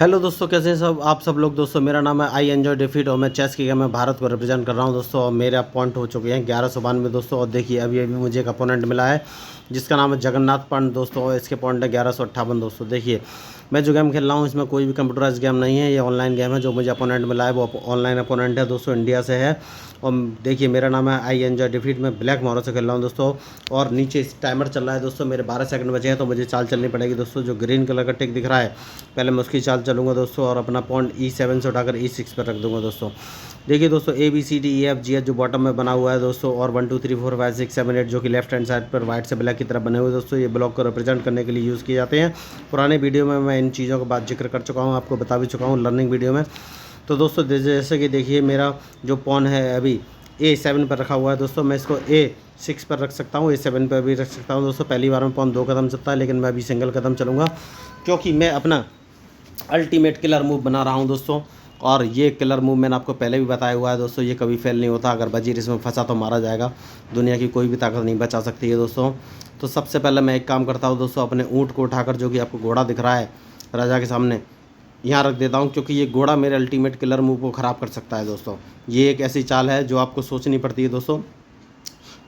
Hello दोस्तों, कैसे हैं सब आप सब लोग। दोस्तों मेरा नाम है आई एंजॉय डिफीट और मैं चेस की गेम में भारत को रिप्रेजेंट कर रहा हूं दोस्तों। और मेरे पॉइंट हो चुके हैं 1192 दोस्तों। और देखिए अभी अभी मुझे एक अपोनेंट मिला है जिसका नाम है जगन्नाथ पंत दोस्तों। और इसके पॉइंट है 1158 दोस्तों। देखिए मैं जो गेम खेल रहा हूँ इसमें कोई भी कंप्यूटराइज गेम नहीं है, ये ऑनलाइन गेम है। जो मुझे अपोनेंट मिला है वो ऑनलाइन अपोनेंट है दोस्तों, इंडिया से है। और देखिए मेरा नाम है आई एंजॉय डिफीट, मैं ब्लैक मोरो से खेल रहा हूँ दोस्तों। और नीचे टाइमर चल रहा है दोस्तों, मेरे 12 सेकंड बचे हैं तो मुझे चाल चलनी पड़ेगी दोस्तों। जो ग्रीन कलर का टिक दिख रहा है पहले मैं उसकी चाल चलूँगा दोस्तों, और अपना पॉइंट E7 से उठाकर E6 पर रख दूंगा दोस्तों। देखिए दोस्तों ABCDEFG जो बॉटम में बना हुआ है दोस्तों, और 1 2 3 4 5 6 7 8 जो कि लेफ्ट हैंड साइड पर वाइट से ब्लैक की तरफ बने हुए दोस्तों, ये ब्लॉक को रिप्रेजेंट करने के लिए यूज़ किए जाते हैं। पुराने वीडियो में मैं इन चीज़ों का बात जिक्र कर चुका हूँ, आपको बता भी चुका हूँ लर्निंग वीडियो में। तो दोस्तों जैसे कि देखिए मेरा जो पॉन है अभी A7 पर रखा हुआ है दोस्तों, मैं इसको A6 पर रख सकता हूँ, A7 पर भी रख सकता हूँ दोस्तों। पहली बार में पॉन 2 कदम चलता है, लेकिन मैं अभी सिंगल कदम चलूँगा क्योंकि मैं अपना अल्टीमेट किलर मूव बना रहा हूं दोस्तों। और ये किलर मूव मैंने आपको पहले भी बताया हुआ है दोस्तों, ये कभी फेल नहीं होता। अगर वजीर इसमें फंसा तो मारा जाएगा, दुनिया की कोई भी ताकत नहीं बचा सकती है दोस्तों। तो सबसे पहले मैं एक काम करता हूँ दोस्तों, अपने ऊँट को उठाकर, जो कि आपको घोड़ा दिख रहा है राजा के सामने, यहाँ रख देता हूँ, क्योंकि ये घोड़ा मेरे अल्टीमेट किलर मूव को ख़राब कर सकता है दोस्तों। ये एक ऐसी चाल है जो आपको सोचनी पड़ती है दोस्तों।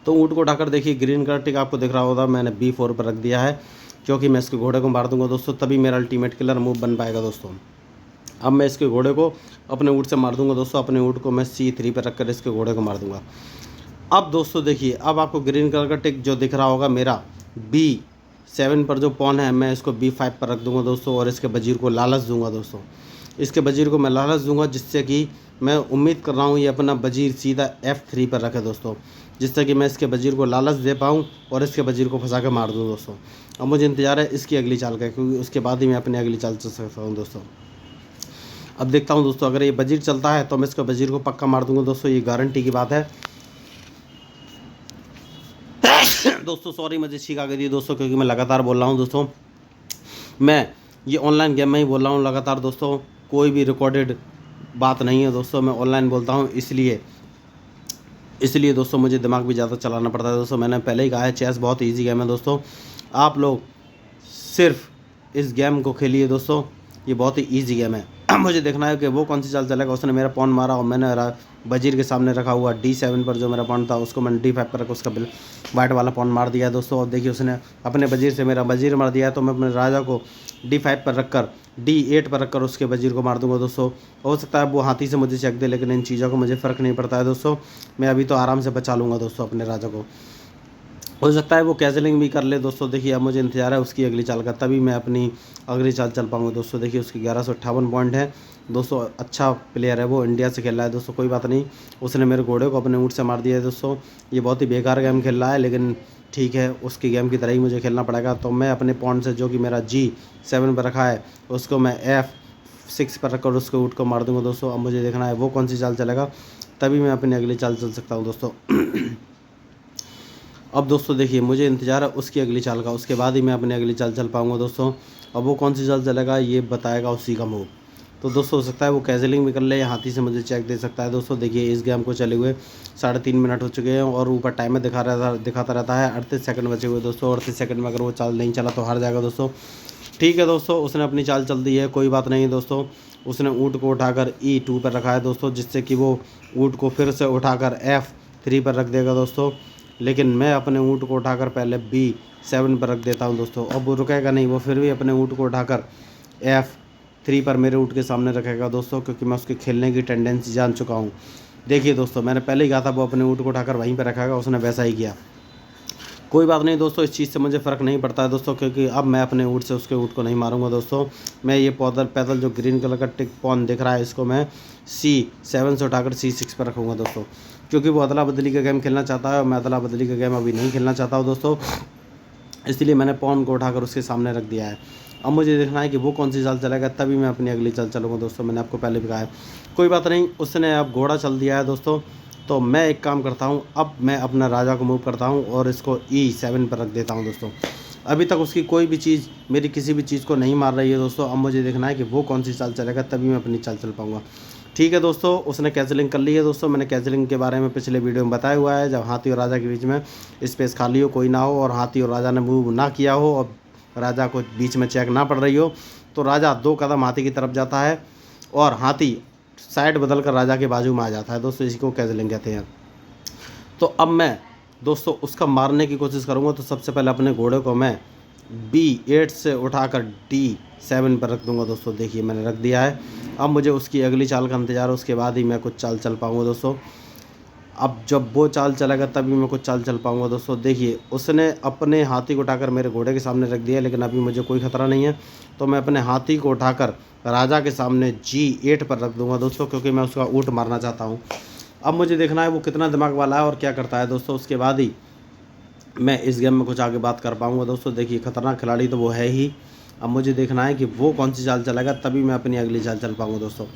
तो ऊँट को उठाकर देखिए ग्रीन कलर टिक आपको दिख रहा होगा, मैंने B4 पर रख दिया है, क्योंकि मैं इसके घोड़े को मार दूंगा दोस्तों, तभी मेरा अल्टीमेट किलर मूव बन पाएगा दोस्तों। अब मैं इसके घोड़े को अपने ऊँट से मार दूंगा दोस्तों, अपने ऊँट को मैं C3 पर रखकर इसके घोड़े को मार दूंगा। अब दोस्तों देखिए, अब आपको ग्रीन कलर का टिक जो दिख रहा होगा मेरा B7 पर जो पॉन है, मैं इसको B5 पर रख दूंगा दोस्तों, और इसके वजीर को लालच दूंगा दोस्तों। इसके वजीर को मैं लालच दूंगा, जिससे कि मैं उम्मीद कर रहा हूँ ये अपना वजीर सीधा F3 पर रखे दोस्तों, जिससे कि मैं इसके वजीर को लालच दे पाऊँ और इसके वजीर को फंसा के मार दूँ दोस्तों। अब मुझे इंतजार है इसकी अगली चाल का, क्योंकि उसके बाद ही मैं अपनी अगली चाल चल सकता हूँ दोस्तों। अब देखता हूँ दोस्तों, अगर ये वजीर चलता है तो मैं इसका वजीर को पक्का मार दूंगा दोस्तों, ये गारंटी की बात है दोस्तों। सॉरी मुझे छींक आ गई थी दोस्तों, क्योंकि मैं लगातार बोल रहा हूँ दोस्तों। मैं ये ऑनलाइन गेम में ही बोल रहा हूँ लगातार दोस्तों, कोई भी रिकॉर्डेड बात नहीं है दोस्तों, मैं ऑनलाइन बोलता हूँ। इसलिए दोस्तों मुझे दिमाग भी ज़्यादा चलाना पड़ता है दोस्तों। मैंने पहले ही कहा है चेस बहुत ईजी गेम है दोस्तों, आप लोग सिर्फ इस गेम को खेलिए दोस्तों, ये बहुत ही ईजी गेम है। मुझे देखना है कि वो कौन सी चाल चलेगा। उसने मेरा पॉन मारा और मैंने वजीर के सामने रखा हुआ D7 पर जो मेरा पॉन था उसको मैंने D5 पर रखा, उसका वाइट वाला पॉन मार दिया दोस्तों। और देखिए उसने अपने वजीर से मेरा वजीर मार दिया, तो मैं अपने राजा को D5 पर रखकर D8 पर रखकर उसके वजीर को मार दूंगा दोस्तों। हो सकता है वो हाथी से मुझे चेक दे, लेकिन इन चीज़ों को मुझे फ़र्क नहीं पड़ता है दोस्तों। मैं अभी तो आराम से बचा लूँगा दोस्तों अपने राजा को। हो सकता है वो कैंसलिंग भी कर ले दोस्तों। देखिए अब मुझे इंतजार है उसकी अगली चाल का, तभी मैं अपनी अगली चाल चल पाऊंगा दोस्तों। देखिए उसकी 1158 पॉइंट है दोस्तों, अच्छा प्लेयर है वो, इंडिया से खेल रहा है दोस्तों। कोई बात नहीं, उसने मेरे घोड़े को अपने ऊँट से मार दिया है दोस्तों। ये बहुत ही बेकार गेम खेल रहा है, लेकिन ठीक है, उसकी गेम की तरह ही मुझे खेलना पड़ेगा। तो मैं अपने पॉइंट से, जो कि मेरा G7 पर रखा है, उसको मैं F6 पर रखकर उसके ऊँट को मार दूँगा दोस्तों। अब मुझे देखना है वो कौन सी चाल चलेगा, तभी मैं अपनी अगली चाल चल सकता हूँ दोस्तों। अब दोस्तों देखिए मुझे इंतज़ार है उसकी अगली चाल का, उसके बाद ही मैं अपनी अगली चाल चल पाऊँगा दोस्तों। अब वो कौन सी चाल चलेगा ये बताएगा उसी का मूव। तो दोस्तों हो सकता है वो कैंसलिंग भी कर ले, या हाथी से मुझे चेक दे सकता है दोस्तों। देखिए इस गेम को चले हुए 3.5 मिनट हो चुके हैं, और ऊपर टाइमर दिखाता रहता है 38 सेकंड बचे हुए दोस्तों। 38 सेकंड में अगर वो चाल नहीं चला तो हार जाएगा दोस्तों। ठीक है दोस्तों, उसने अपनी चाल चल दी है, कोई बात नहीं दोस्तों। उसने ऊँट को उठाकर E2 पर रखा है दोस्तों, जिससे कि वो ऊँट को फिर से उठाकर F3 पर रख देगा दोस्तों। लेकिन मैं अपने ऊँट को उठाकर पहले B7 पर रख देता हूं दोस्तों। अब वो रुकेगा नहीं, वो फिर भी अपने ऊँट को उठाकर F3 पर मेरे ऊँट के सामने रखेगा दोस्तों, क्योंकि मैं उसके खेलने की टेंडेंसी जान चुका हूं। देखिए दोस्तों मैंने पहले ही कहा था वो अपने ऊँट को उठाकर वहीं पर रखेगा, उसने वैसा ही किया। कोई बात नहीं दोस्तों, इस चीज़ से मुझे फ़र्क नहीं पड़ता है दोस्तों, क्योंकि अब मैं अपने ऊँट से उसके ऊँट को नहीं मारूंगा दोस्तों। मैं ये पैदल जो ग्रीन कलर का टिक पॉन दिख रहा है, इसको मैं C7 से उठाकर C6 पर रखूँगा दोस्तों, क्योंकि वो अदला बदली का गेम खेलना चाहता है और मैं अदला बदली का गेम अभी नहीं खेलना चाहता हूँ दोस्तों। इसलिए मैंने पॉन को उठाकर उसके सामने रख दिया है। अब मुझे देखना है कि वो कौन सी चाल चलेगा, तभी मैं अपनी अगली चाल चलूँगा दोस्तों। मैंने आपको पहले भी कहा है, कोई बात नहीं, उसने अब घोड़ा चल दिया है दोस्तों। तो मैं एक काम करता हूँ, अब मैं अपना राजा को मूव करता हूँ और इसको E7 पर रख देता हूँ दोस्तों। अभी तक उसकी कोई भी चीज़, मेरी किसी भी चीज़ को नहीं मार रही है दोस्तों। अब मुझे देखना है कि वो कौन सी चाल चलेगा, तभी मैं अपनी चाल चल पाऊँगा। ठीक है दोस्तों, उसने कैंसलिंग कर ली है दोस्तों। मैंने कैंसलिंग के बारे में पिछले वीडियो में बताया हुआ है, जब हाथी और राजा के बीच में स्पेस खाली हो, कोई ना हो, और हाथी और राजा ने मूव ना किया हो, और राजा को बीच में चेक ना पड़ रही हो, तो राजा 2 कदम हाथी की तरफ जाता है और हाथी साइड बदल कर राजा के बाजू में आ जाता है दोस्तों। इसी को कैजलिंग कहते हैं। तो अब मैं दोस्तों उसका मारने की कोशिश करूँगा। तो सबसे पहले अपने घोड़े को मैं B8 से उठाकर D7 पर रख दूंगा दोस्तों। देखिए मैंने रख दिया है। अब मुझे उसकी अगली चाल का इंतज़ार है, उसके बाद ही मैं कुछ चाल चल पाऊँगा दोस्तों। अब जब वो चाल चलेगा तभी मैं कुछ चाल चल पाऊँगा दोस्तों। देखिए उसने अपने हाथी को उठाकर मेरे घोड़े के सामने रख दिया, लेकिन अभी मुझे कोई खतरा नहीं है। तो मैं अपने हाथी को उठाकर राजा के सामने G8 पर रख दूंगा दोस्तों, क्योंकि मैं उसका ऊँट मारना चाहता हूँ। अब मुझे देखना है वो कितना दिमाग वाला है और क्या करता है दोस्तों। उसके बाद ही मैं इस गेम में कुछ आगे बात कर पाऊँगा दोस्तों। देखिए खतरनाक खिलाड़ी तो वो है ही। अब मुझे देखना है कि वो कौन सी चाल चलेगा, तभी मैं अपनी अगली चाल चल पाऊँगा दोस्तों।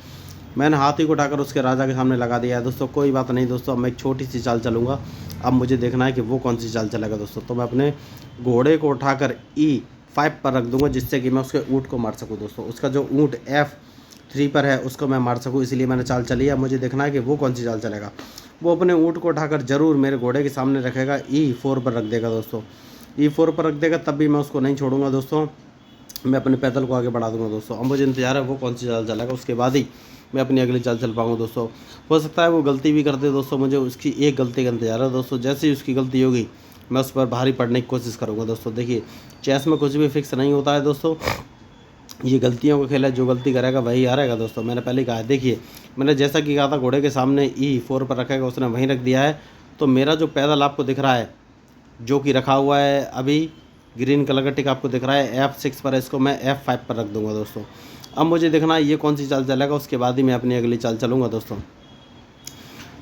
मैंने हाथी को उठाकर उसके राजा के सामने लगा दिया है दोस्तों। कोई बात नहीं दोस्तों, अब मैं एक छोटी सी चाल चलूँगा। अब मुझे देखना है कि वो कौन सी चाल चलेगा दोस्तों। तो मैं अपने घोड़े को उठाकर E5 पर रख दूँगा, जिससे कि मैं उसके ऊँट को मार सकूँ दोस्तों। उसका जो ऊँट F3 पर है उसको मैं मार सकूँ, इसलिए मैंने चाल चली है। अब मुझे देखना है कि वो कौन सी चाल चलेगा। वो अपने ऊँट को उठाकर ज़रूर मेरे घोड़े के सामने रखेगा, E4 पर रख देगा दोस्तों। E4 पर रख देगा तब भी मैं उसको नहीं छोड़ूंगा दोस्तों। मैं अपने पैदल को आगे बढ़ा दूंगा दोस्तों। अब मुझे इंतजार है वो कौन सी चाल चलेगा, उसके बाद ही मैं अपनी अगली चाल चल पाऊंगा दोस्तों। हो सकता है वो गलती भी कर दे दोस्तों, मुझे उसकी एक गलती का इंतजार है दोस्तों। जैसे ही उसकी गलती होगी मैं उस पर भारी पड़ने की कोशिश करूँगा दोस्तों। देखिए चेस में कुछ भी फिक्स नहीं होता है दोस्तों, ये गलतियों का खेल है। जो गलती करेगा वही हारेगा दोस्तों। मैंने पहले कहा है, देखिए मैंने जैसा कि कहा था घोड़े के सामने E4 पर रखेगा, उसने वहीं रख दिया है। तो मेरा जो पैदल आपको दिख रहा है जो कि रखा हुआ है अभी ग्रीन कलर का टिक आपको दिख रहा है F6 पर, इसको मैं F5 पर रख दूंगा दोस्तों। अब मुझे देखना है ये कौन सी चाल चलेगा, उसके बाद ही मैं अपनी अगली चाल चलूँगा दोस्तों।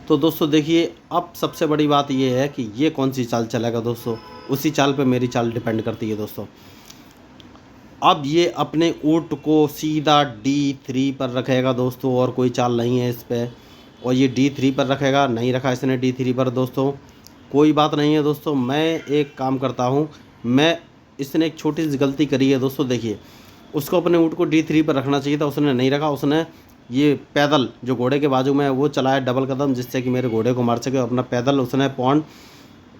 तो दोस्तों देखिए अब सबसे बड़ी बात ये है कि ये कौन सी चाल चलेगा दोस्तों, उसी चाल पे मेरी चाल डिपेंड करती है दोस्तों। अब ये अपने ऊँट को सीधा D3 पर रखेगा दोस्तों, और कोई चाल नहीं है इस पर। और ये D3 पर रखेगा, नहीं रखा इसने D3 पर दोस्तों, कोई बात नहीं है दोस्तों। मैं एक काम करता हूँ, इसने एक छोटी सी गलती करी है दोस्तों। देखिए उसको अपने ऊँट को D3 पर रखना चाहिए था, उसने नहीं रखा। उसने ये पैदल जो घोड़े के बाजू में है वो चलाया डबल कदम, जिससे कि मेरे घोड़े को मार सके। अपना पैदल उसने पॉन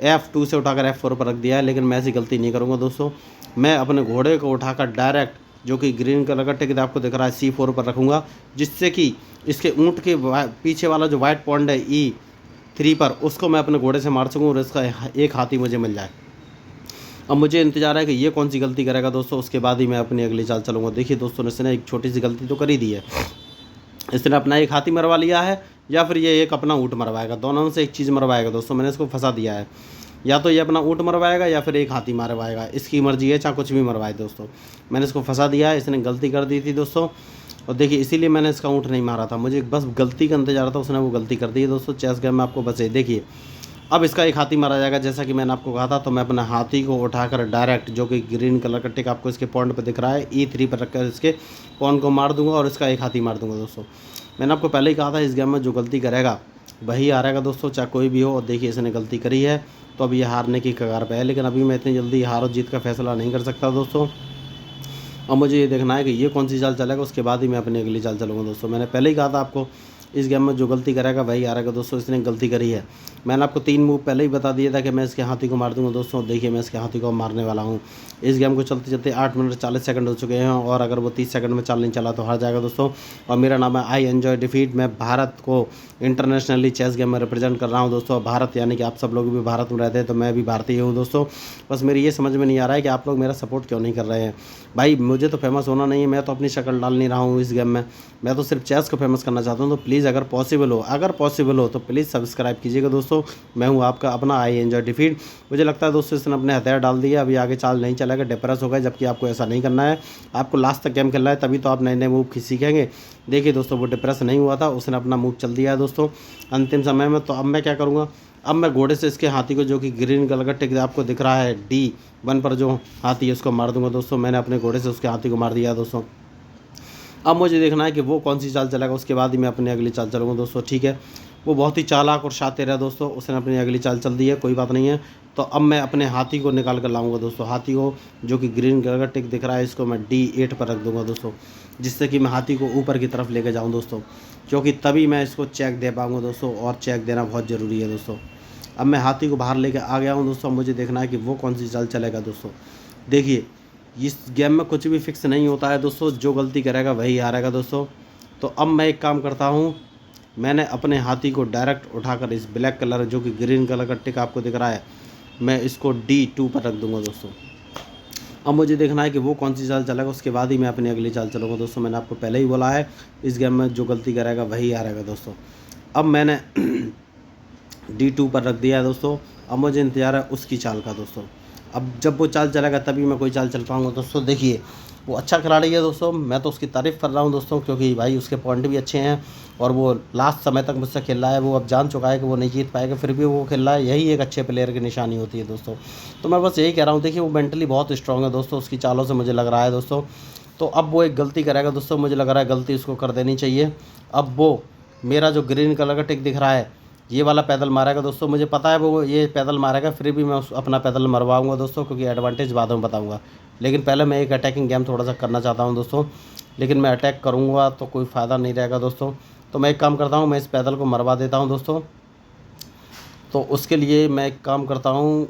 F2 से उठाकर F4 पर रख दिया है, लेकिन मैं ऐसी गलती नहीं करूँगा दोस्तों। मैं अपने घोड़े को उठाकर डायरेक्ट जो कि ग्रीन कलर का टिकट आपको दिख रहा है C4 पर रखूँगा, जिससे कि इसके ऊँट के पीछे वाला जो वाइट पॉइंट है E3 पर, उसको मैं अपने घोड़े से मार सकूँ और इसका एक हाथी मुझे मिल जाए। अब मुझे इंतजार है कि ये कौन सी गलती करेगा दोस्तों, उसके बाद ही मैं अपनी अगली चाल चलूँगा। देखिए दोस्तों इसने एक छोटी सी गलती तो कर ही दी है। इसने अपना एक हाथी मरवा लिया है, या फिर ये एक अपना ऊँट मरवाएगा। दोनों में से एक चीज़ मरवाएगा दोस्तों। मैंने इसको फंसा दिया है, या तो ये अपना ऊँट मरवाएगा या फिर एक हाथी मरवाएगा। इसकी मर्जी है, चाहे कुछ भी मरवाए दोस्तों। मैंने इसको फंसा दिया है, इसने गलती कर दी थी दोस्तों। और देखिए इसीलिए मैंने इसका ऊँट नहीं मारा था, मुझे बस गलती का इंतजार था, उसने वो गलती कर दी है दोस्तों। चेस गेम में आपको बस ये देखिए अब इसका एक हाथी मारा जाएगा, जैसा कि मैंने आपको कहा था। तो मैं अपना हाथी को उठाकर डायरेक्ट जो कि ग्रीन कलर का टिक आपको इसके पॉइंट पर दिख रहा है E3 पर रखकर इसके पॉइंट को मार दूंगा और इसका एक हाथी मार दूंगा दोस्तों। मैंने आपको पहले ही कहा था इस गेम में जो गलती करेगा वही हारेगा दोस्तों, चाहे कोई भी हो। और देखिए इसने गलती करी है, तो अब ये हारने की कगार पे है। लेकिन अभी मैं इतनी जल्दी हार और जीत का फैसला नहीं कर सकता दोस्तों। अब मुझे ये देखना है कि ये कौन सी चाल चलेगा, उसके बाद ही मैं अपनी अगली चाल चलूँगा दोस्तों। मैंने पहले ही कहा था आपको इस गेम में जो गलती करेगा वही हारेगा दोस्तों। इसने गलती करी है। मैंने आपको 3 मूव पहले ही बता दिया था कि मैं इसके हाथी को मार दूंगा दोस्तों। देखिए मैं इसके हाथी को मारने वाला हूँ। इस गेम को चलते चलते 8 मिनट 40 सेकंड हो चुके हैं, और अगर वो 30 सेकंड में चाल नहीं चला तो हार जाएगा दोस्तों। और मेरा नाम है आई एन्जॉय डिफीट। मैं भारत को इंटरनेशनली चेस गेम में रिप्रेजेंट कर रहा हूँ दोस्तों। भारत यानी कि आप सब लोग भी भारत में रहते हैं, तो मैं भी भारतीय हूँ दोस्तों। बस मेरी ये समझ में नहीं आ रहा है कि आप लोग मेरा सपोर्ट क्यों नहीं कर रहे हैं। भाई मुझे तो फेमस होना नहीं है, मैं तो अपनी शक्ल डाल नहीं रहा हूँ इस गेम में। मैं तो सिर्फ चेस को फेमस करना चाहता हूँ। तो प्लीज़ अगर पॉसिबल हो तो प्लीज़ सब्सक्राइब कीजिएगा दोस्तों। मैं हूँ आपका अपना आई एन्जॉय डिफीट। मुझे लगता है दोस्तों इसने अपने हथियार डाल दिया, अभी आगे चाल नहीं चलेगा, डिप्रेस हो गए। जबकि आपको ऐसा नहीं करना है, आपको लास्ट तक गेम खेलना है, तभी तो आप नए नए मूव सीखेंगे। देखिए दोस्तों वो डिप्रेस नहीं हुआ था, उसने अपना मूव चल दिया है दोस्तों अंतिम समय में। तो अब मैं क्या करूँगा, अब मैं घोड़े से इसके हाथी को जो कि ग्रीन कलर का टिक आपको दिख रहा है D1 पर जो हाथी है उसको मार दूंगा दोस्तों। मैंने अपने घोड़े से उसके हाथी को मार दिया है दोस्तों। अब मुझे देखना है कि वो कौन सी चाल चलेगा, उसके बाद ही मैं अपनी अगली चाल चलूँगा दोस्तों। ठीक है, वो बहुत ही चालाक और शातिर है दोस्तों, उसने अपनी अगली चाल चल दी है, कोई बात नहीं है। तो अब मैं अपने हाथी को निकाल कर लाऊंगा दोस्तों। हाथी को जो कि ग्रीन कलर का टिक दिख रहा है इसको मैं D8 पर रख दूंगा दोस्तों, जिससे कि मैं हाथी को ऊपर की तरफ लेके जाऊँ दोस्तों, क्योंकि तभी मैं इसको चेक दे पाऊँगा दोस्तों। और चेक देना बहुत ज़रूरी है दोस्तों। अब मैं हाथी को बाहर लेके आ गया हूँ दोस्तों। मुझे देखना है कि वो कौन सी चाल चलेगा दोस्तों। देखिए इस गेम में कुछ भी फिक्स नहीं होता है दोस्तों, जो गलती करेगा वही हारेगा दोस्तों। तो अब मैं एक काम करता हूँ, मैंने अपने हाथी को डायरेक्ट उठाकर इस ब्लैक कलर जो कि ग्रीन कलर का टिक आपको दिख रहा है, मैं इसको D2 पर रख दूंगा दोस्तों। अब मुझे देखना है कि वो कौन सी चाल चलेगा, उसके बाद ही मैं अपनी अगली चाल चलूँगा दोस्तों। मैंने आपको पहले ही बोला है इस गेम में जो गलती करेगा वही हारेगा दोस्तों। अब मैंने D2 पर रख दिया है दोस्तों। अब मुझे इंतज़ार है उसकी चाल का दोस्तों। अब जब वो चाल चलेगा तभी मैं कोई चाल चल पाऊँगा दोस्तों। देखिए वो अच्छा खिलाड़ी है दोस्तों, मैं तो उसकी तारीफ़ कर रहा हूँ दोस्तों, क्योंकि भाई उसके पॉइंट भी अच्छे हैं और वो लास्ट समय तक मुझसे खेल रहा है। वो अब जान चुका है कि वो नहीं जीत पाएगा, फिर भी वो खेल रहा है। यही एक अच्छे प्लेयर की निशानी होती है दोस्तों। तो मैं बस यही कह रहा हूँ, देखिए वो मेंटली बहुत स्ट्रॉन्ग है दोस्तों, उसकी चालों से मुझे लग रहा है दोस्तों। तो अब वो एक गलती करेगा दोस्तों, मुझे लग रहा है गलती उसको कर देनी चाहिए। अब वो मेरा जो ग्रीन कलर का टिक दिख रहा है, ये वाला पैदल मारेगा दोस्तों। मुझे पता है वो ये पैदल मारेगा, फिर भी मैं अपना पैदल मरवाऊंगा दोस्तों, क्योंकि एडवांटेज बाद में बताऊंगा। लेकिन पहले मैं एक अटैकिंग गेम थोड़ा सा करना चाहता हूं दोस्तों, लेकिन मैं अटैक करूंगा तो कोई फ़ायदा नहीं रहेगा दोस्तों। तो मैं एक काम करता हूं, मैं इस पैदल को मरवा देता हूं दोस्तों। तो उसके लिए मैं एक काम करता हूं,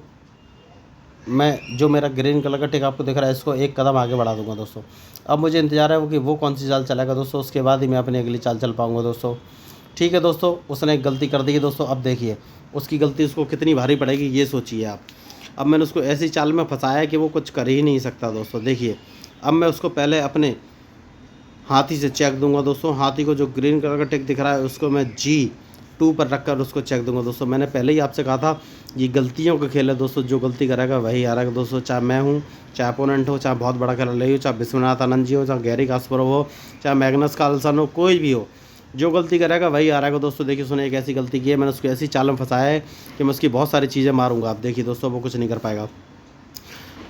मैं जो मेरा ग्रीन कलर का टिक आपको दिख रहा है, इसको एक कदम आगे बढ़ा दूंगा दोस्तों। अब मुझे इंतज़ार है कि वो कौन सी चाल चलेगा दोस्तों, उसके बाद ही मैं अपनी अगली चाल चल पाऊँगा दोस्तों। ठीक है दोस्तों, उसने एक गलती कर दी है दोस्तों। अब देखिए उसकी गलती उसको कितनी भारी पड़ेगी, ये सोचिए आप। अब मैंने उसको ऐसी चाल में फंसाया कि वो कुछ कर ही नहीं सकता दोस्तों। देखिए अब मैं उसको पहले अपने हाथी से चेक दूंगा दोस्तों। हाथी को जो ग्रीन कलर का टिक दिख रहा है उसको मैं G2 पर रख कर उसको चेक दूंगा दोस्तों। मैंने पहले ही आपसे कहा था ये गलतियों का खेल है दोस्तों, जो गलती करेगा वही हारेगा दोस्तों। चाहे मैं हूँ, चाहे अपोनेंट हो, चाहे बहुत बड़ा खिलाड़ी हो, चाहे विश्वनाथ आनंद जी हो, चाहे गैरी कास्परोव हो, चाहे मैग्नस कार्लसन हो, कोई भी हो, जो गलती करेगा वही हारेगा दोस्तों। देखिए उसने एक ऐसी गलती की है, मैंने उसको ऐसी चाल में फंसाया है कि मैं उसकी बहुत सारी चीज़ें मारूंगा। आप देखिए दोस्तों वो कुछ नहीं कर पाएगा।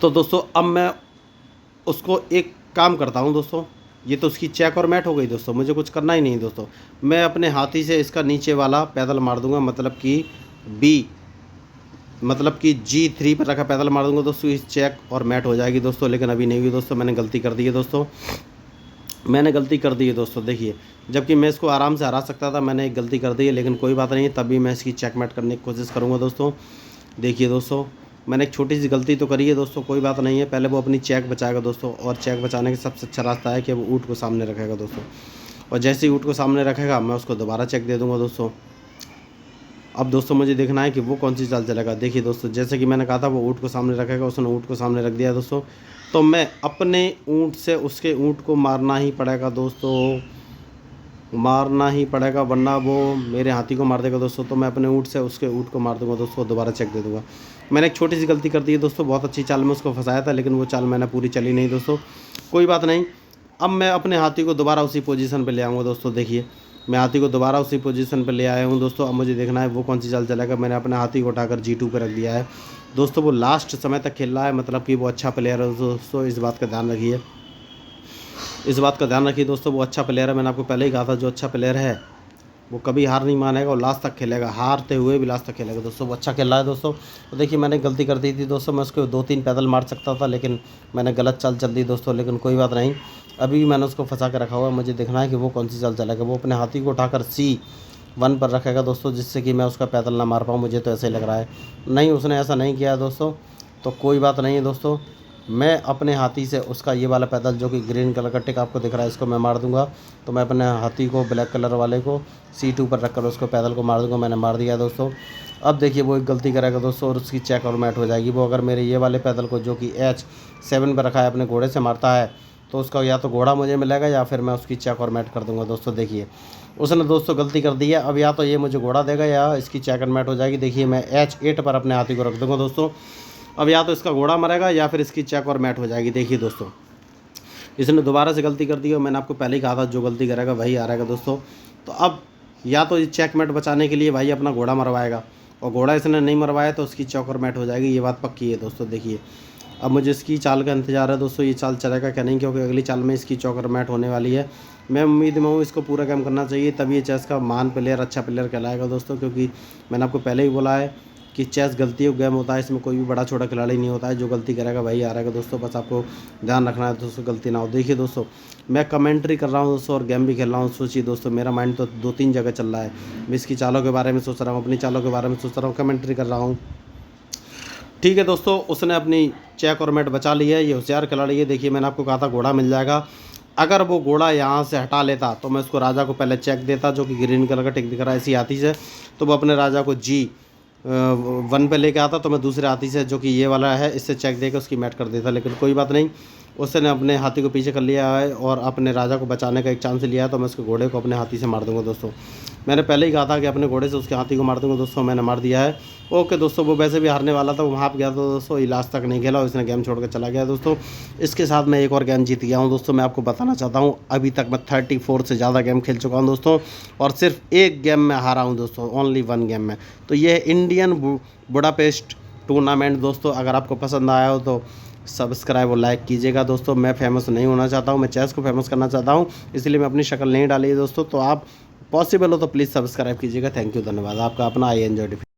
तो दोस्तों अब मैं उसको एक काम करता हूँ दोस्तों, ये तो उसकी चेक और मैट हो गई दोस्तों, मुझे कुछ करना ही नहीं दोस्तों। मैं अपने हाथी से इसका नीचे वाला पैदल मार दूंगा, मतलब कि G3 पर रखा पैदल मार दूंगा दोस्तों। इस चेक और मैट हो जाएगी दोस्तों, लेकिन अभी नहीं हुई दोस्तों। मैंने गलती कर दी है दोस्तों, मैंने गलती कर दी है दोस्तों। देखिए जबकि मैं इसको आराम से हरा सकता था, मैंने एक गलती कर दी है, लेकिन कोई बात नहीं है, तभी मैं इसकी चेकमेट करने की कोशिश करूँगा दोस्तों। देखिए दोस्तों मैंने एक छोटी सी गलती तो करी है दोस्तों, कोई बात नहीं है। पहले वो अपनी चेक बचाएगा दोस्तों, और चेक बचाने का सबसे अच्छा रास्ता है कि वो ऊँट को सामने रखेगा दोस्तों। और जैसे ही ऊँट को सामने रखेगा मैं उसको दोबारा चेक दे दूँगा दोस्तों। अब दोस्तों मुझे देखना है कि वो कौन सी चाल चलेगा। देखिए दोस्तों जैसे कि मैंने कहा था वो ऊँट को सामने रखेगा, उसने ऊँट को सामने रख दिया दोस्तों। तो मैं अपने ऊँट से उसके ऊँट को मारना ही पड़ेगा दोस्तों, मारना ही पड़ेगा, वरना वो मेरे हाथी को मार देगा दोस्तों। तो मैं अपने ऊँट से उसके ऊँट को मार दूंगा दोस्तों, दोबारा चेक दे दूंगा। मैंने एक छोटी सी गलती कर दी है दोस्तों, बहुत अच्छी चाल में उसको फंसाया था, लेकिन वो चाल मैंने पूरी चली नहीं दोस्तों। कोई बात नहीं, अब मैं अपने हाथी को दोबारा उसी पोजीशन पे ले आऊँगा दोस्तों। देखिए मैं हाथी को दोबारा उसी पोजीशन पे ले आया हूँ दोस्तों। अब मुझे देखना है वो कौन सी चाल चलेगा। मैंने अपने हाथी को उठाकर G2 पे रख दिया है दोस्तों। वो लास्ट समय तक खेल रहा है, मतलब कि वो अच्छा प्लेयर है दोस्तों, इस बात का ध्यान रखिए, इस बात का ध्यान रखिए दोस्तों। वो अच्छा प्लेयर है, मैंने आपको पहले ही कहा था, जो अच्छा प्लेयर है वो कभी हार नहीं मानेगा और लास्ट तक खेलेगा, हारते हुए भी लास्ट तक खेलेगा दोस्तों। वो अच्छा खेल रहा है दोस्तों। तो देखिए मैंने गलती कर दी थी दोस्तों, मैं उसको 2-3 पैदल मार सकता था, लेकिन मैंने गलत चाल चल दी दोस्तों। लेकिन कोई बात नहीं, अभी भी मैंने उसको फंसा के रखा हुआ है। मुझे देखना है कि वो कौन सी चाल चलेगा। वो अपने हाथी को उठाकर C1 पर रखेगा दोस्तों, जिससे कि मैं उसका पैदल ना मार पाऊँ, मुझे तो ऐसे ही लग रहा है। नहीं, उसने ऐसा नहीं किया दोस्तों, तो कोई बात नहीं है दोस्तों। मैं अपने हाथी से उसका ये वाला पैदल जो कि ग्रीन कलर का टिक आपको दिख रहा है, इसको मैं मार दूंगा। तो मैं अपने हाथी को ब्लैक कलर वाले को C2 पर रखकर उसको पैदल को मार दूंगा। मैंने मार दिया दोस्तों। अब देखिए वो एक गलती करेगा दोस्तों और उसकी चेक और मैट हो जाएगी। वो अगर मेरे ये वाले पैदल को जो कि H7 पर रखा है अपने घोड़े से मारता है, तो उसका या तो घोड़ा मुझे मिलेगा या फिर मैं उसकी चेक और मैट कर दूंगा दोस्तों। देखिए उसने दोस्तों गलती कर दी है, अब या तो ये मुझे घोड़ा देगा या इसकी चेक और मैट हो जाएगी। देखिए मैं H8 पर अपने हाथी को रख दूंगा दोस्तों। अब या तो इसका घोड़ा मरेगा या फिर इसकी चेक और मैट हो जाएगी। देखिए दोस्तों इसने दोबारा से गलती कर दी और मैंने आपको पहले ही कहा था जो गलती करेगा वही हारेगा दोस्तों। तो अब या तो चेक मैट बचाने के लिए भाई अपना घोड़ा मरवाएगा, और घोड़ा इसने नहीं मरवाया तो उसकी चेक और मैट हो जाएगी, ये बात पक्की है दोस्तों। देखिए अब मुझे इसकी चाल का इंतजार है दोस्तों, ये चाल चलेगा क्या नहीं, क्योंकि अगली चाल में इसकी चौक और मैट होने वाली है। मैं उम्मीद में हूँ इसको पूरा काम करना चाहिए, तभी ये चेस का महान प्लेयर, अच्छा प्लेयर कहलाएगा दोस्तों। क्योंकि मैंने आपको पहले ही बोला है कि चेस गलतियों का गेम होता है, इसमें कोई भी बड़ा छोटा खिलाड़ी नहीं होता है, जो गलती करेगा वही हारेगा दोस्तों। बस आपको ध्यान रखना है दोस्तों, गलती ना हो। देखिए दोस्तों मैं कमेंट्री कर रहा हूँ दोस्तों और गेम भी खेल रहा हूँ। सोचिए दोस्तों मेरा माइंड तो 2-3 जगह चल रहा है। मैं इसकी चालों के बारे में सोच रहा हूँ, अपनी चालों के बारे में सोच रहा हूँ, कमेंट्री कर रहा हूँ। ठीक है दोस्तों, उसने अपनी चेक और मेट बचा ली है। ये होशियार खिलाड़ी है। देखिए मैंने आपको कहा था घोड़ा मिल जाएगा। अगर वो घोड़ा यहाँ से हटा लेता तो मैं उसको राजा को पहले चेक देता, जो कि ग्रीन कलर का टिक दिख रहा है इसी हाथी से। तो वो अपने राजा को G1 पे लेके आता, तो मैं दूसरे हाथी से, जो कि ये वाला है, इससे चेक देकर उसकी मैट कर देता। लेकिन कोई बात नहीं, उसने अपने हाथी को पीछे कर लिया है और अपने राजा को बचाने का एक चांस लिया है। तो मैं उसके घोड़े को अपने हाथी से मार दूंगा दोस्तों। मैंने पहले ही कहा था कि अपने घोड़े से उसके हाथी को मार दूंगा दोस्तों, मैंने मार दिया है। ओके दोस्तों, वो वैसे भी हारने वाला था, वो वहाँ पर गया था दोस्तों, लास्ट तक नहीं खेला और इसने गेम छोड़ कर चला गया दोस्तों। इसके साथ मैं एक और गेम जीत गया हूँ दोस्तों। मैं आपको बताना चाहता हूँ, अभी तक मैं 34 से ज़्यादा गेम खेल चुका हूँ दोस्तों, और सिर्फ एक गेम में हारा हूँ दोस्तों, ओनली 1 गेम में। तो ये इंडियन बुडापेस्ट टूर्नामेंट दोस्तों। अगर आपको पसंद आया हो तो सब्सक्राइब और लाइक कीजिएगा दोस्तों। मैं फेमस नहीं होना चाहता हूँ, मैं चेस को फेमस करना चाहता हूँ, इसलिए मैं अपनी शक्ल नहीं डाली है दोस्तों। तो आप पॉसिबल हो तो प्लीज़ सब्सक्राइब कीजिएगा। थैंक यू, धन्यवाद। आपका अपना आई एंजॉय डिफीट।